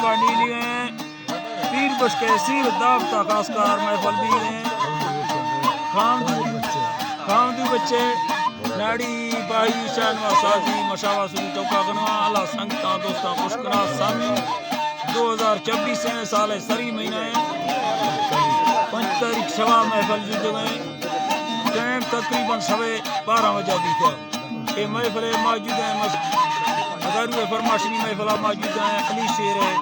काटी लिए पीर बश के सिर दावता खासकार महफल भी हैं खामदू बच्चे नाड़ी बाई शानवा साजी मशावा सुनी टोका गनवा अल्लाह संगता दोस्ता खुशकना सामी 2024 है साल सरी महीना है 5 तारीख शवा महफल जुड़ गए टाइम तकरीबन सवे 12 बजे भी था ये महफल मौजूद है मगरू फरमाशनी महफल मौजूद है अली शेर है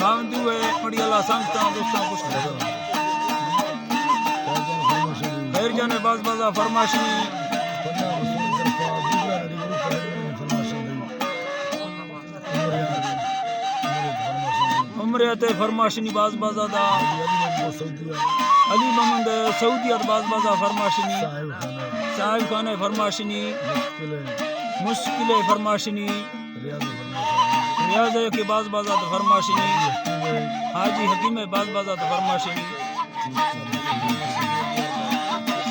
खामदू है बड़ी अल्लाह संगता दोस्ता खुशकना खैर जाने बाज बाजा फरमाशनी उमरियत फरमाशनी बाज बाजा दा अली मोहम्मद सऊदीयत बाज बाजा फरमाशनी साहिब खान फरमाशनी मुश्किल फरमाशनी रियाज के बाज बाजा फरमाशनी हाजी हकीम बाज बाजा फरमाशनी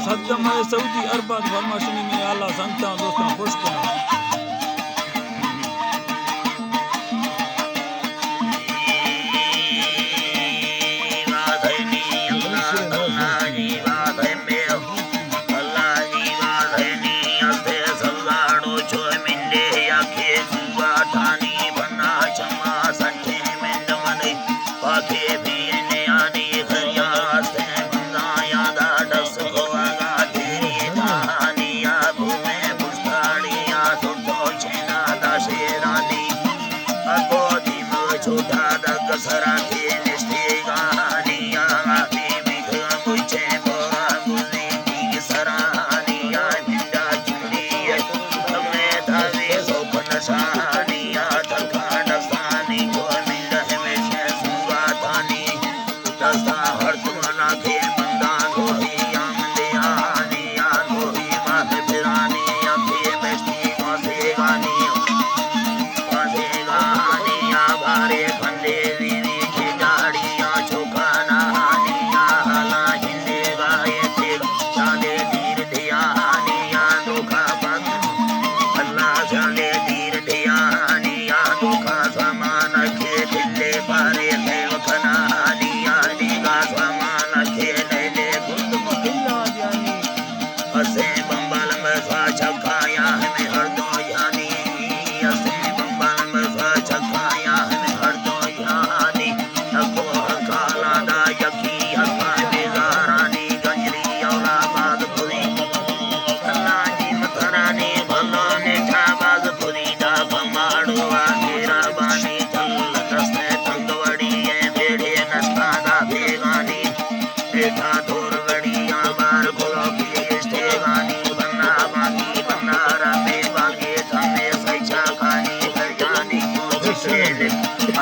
सद्दम सऊदी अरबाद फरमाशनी में आला संगता दोस्ता खुश करना छोटा दग सरा के निष्ठे गानिया के बिख मुझे बोरा मुझे की सरानिया बिंदा चुड़ी हमें धावे सोपन शानिया धका दस्तानी को मिल हमेशा सुरा थानी दस्ता हर तुमना के बंदा गोही आमदे आनिया गोही माथे फिरानी आंखें बेस्ती माथे गानी बारे फंदे दीदी की गाड़ियाँ चौकाना हानिया हाला हिंदे गाए थे चाले धीर धिया हानिया धोखा बंद अल्लाह चाले धीर धिया हानिया धोखा सामान के दिल्ले पारे थे वखना हानिया निगा सामान के नैले गुंद मुकिल्ला जानी असे बंबल में स्वा छकाया हमें हर दो यानी असे बंबल में स्वा छकाया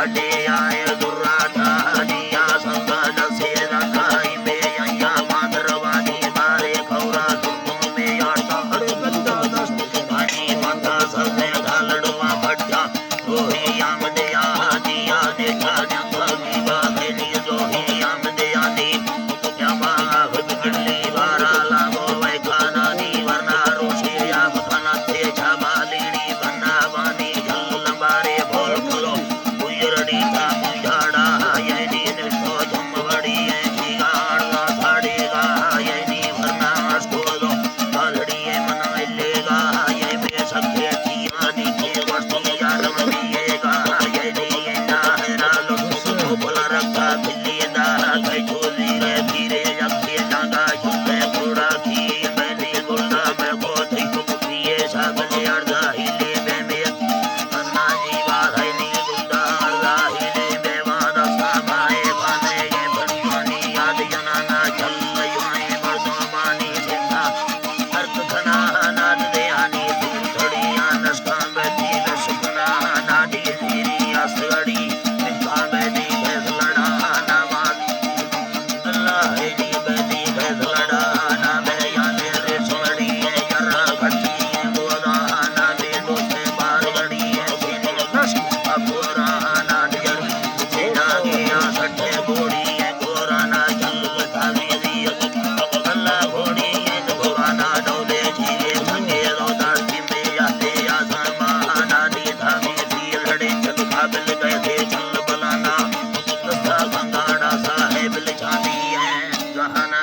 अडे आए दुर्राधा हनिया संगद से रखाई बेअया मादरवानी बारे खौरा तुम में आटा अरे गंदा दस्त पानी माता सबने ढालड़वा भट्टा रोही आमदे आदिया देखा जंगली बागली रोही आमदे आनी यमा बिगड़ली बारा लागो वे खाना नी वरना रोशी आप खाना थे छाबा लेनी बन्ना बानी जल बारे बोल करो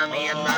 मेला